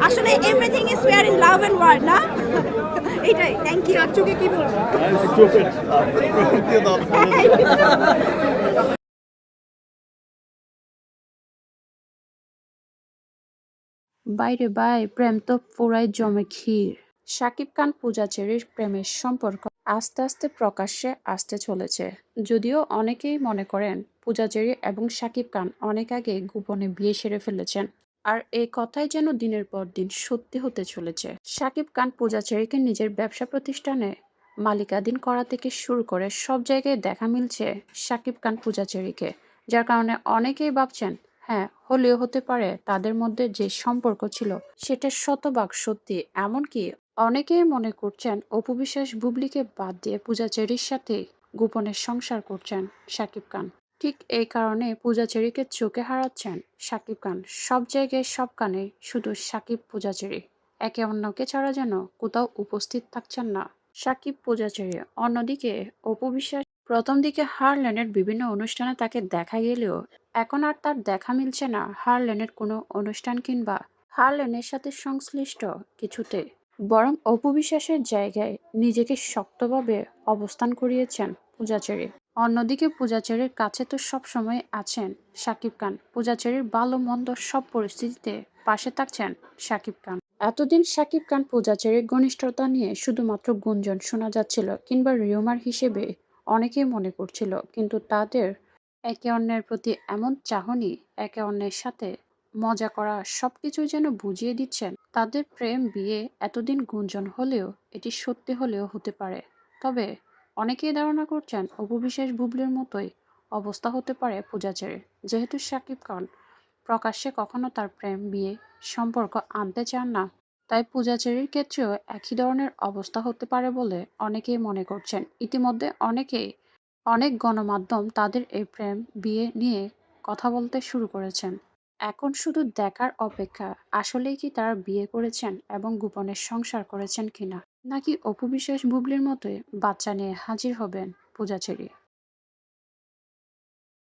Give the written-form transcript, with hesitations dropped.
আসলে everything is fair in love and war না এইটাই থ্যাংক ইউ চাচুকে কি বলবো? বাইরে বাই প্রেম তো পুরাই জমে ক্ষীর। শাকিব খান পূজা চেরির প্রেমের সম্পর্ক আস্তে আস্তে প্রকাশ্যে আসতে চলেছে। যদিও অনেকেই মনে করেন পূজা চেরি এবং শাকিব খান অনেক আগে গোপনে বিয়ে সেরে ফেলেছেন। আর এই কথাই যেন দিনের পর দিন সত্যি হতে চলেছে। শাকিব খান পূজা চেরিকে নিজের ব্যবসা প্রতিষ্ঠানে মালিকাধীন করা থেকে শুরু করে সব জায়গায় দেখা মিলছে শাকিব খান পূজা চেরিকে, যার কারণে অনেকেই ভাবছেন হ্যাঁ হলেও হতে পারে তাদের মধ্যে যে সম্পর্ক ছিল সেটা শতভাগ সত্যি। এমনকি অনেকেই মনে করছেন অপু বিশ্বাস বুবলিকে বাদ দিয়ে পূজা চেরির সাথে গোপনে সংসার করছেন শাকিব খান। ঠিক এই কারণে পূজা চেরিকে চোখে হারাচ্ছেন শাকিব খান। সব জায়গায় সব কানে শুধু শাকিব পূজা চেরি, একে অন্যকে ছাড়া যেন কোথাও উপস্থিত থাকছেন না শাকিব পূজা চেরি। অন্যদিকে অপু বিশ্বাস প্রথম দিকে হারল্যান্ডের বিভিন্ন অনুষ্ঠানে তাকে দেখা গেলেও এখন আর তার দেখা মিলছে না হারল্যান্ডের কোনো অনুষ্ঠান কিংবা হারল্যান্ডের সাথে সংশ্লিষ্ট কিছুতে। বরং অপু বিশ্বাসের জায়গায় নিজেকে শক্তভাবে অবস্থান করিয়েছেন পূজাচেরি। অন্যদিকে পূজাচেরির কাছে তো সবসময় আছেন শাকিব খান। পূজাচেরির ভালো মন্দ সব পরিস্থিতিতে পাশে থাকছেন শাকিব খান। এতদিন শাকিব খান পূজাচেরির ঘনিষ্ঠতা নিয়ে শুধুমাত্র গুঞ্জন শোনা যাচ্ছিল কিংবা রিউমার হিসেবে অনেকেই মনে করছিল, কিন্তু তাদের একে অন্যের প্রতি এমন চাহনি, একে অন্যের সাথে মজা করা সবকিছুই যেন বুঝিয়ে দিচ্ছেন তাদের প্রেম বিয়ে এতদিন গুঞ্জন হলেও এটি সত্যি হলেও হতে পারে। তবে অনেকেই ধারণা করছেন অপু বিশ্বাস বুবলির মতোই অবস্থা হতে পারে পূজাচেরির, যেহেতু শাকিব খান প্রকাশ্যে কখনো তার প্রেম বিয়ে সম্পর্ক আনতে চান না। তাই পূজাচেরির ক্ষেত্রেও একই ধরনের অবস্থা হতে পারে বলে অনেকেই মনে করছেন। ইতিমধ্যে অনেক গণমাধ্যম তাদের এই প্রেম বিয়ে নিয়ে কথা বলতে শুরু করেছেন। এখন শুধু দেখার অপেক্ষা আসলেই কি তারা বিয়ে করেছেন এবং গোপনে সংসার করেছেন কিনা, নাকি অপু বিশ্বাস বুবলির মতোই বাচ্চা নিয়ে হাজির হবেন পূজাচেরি।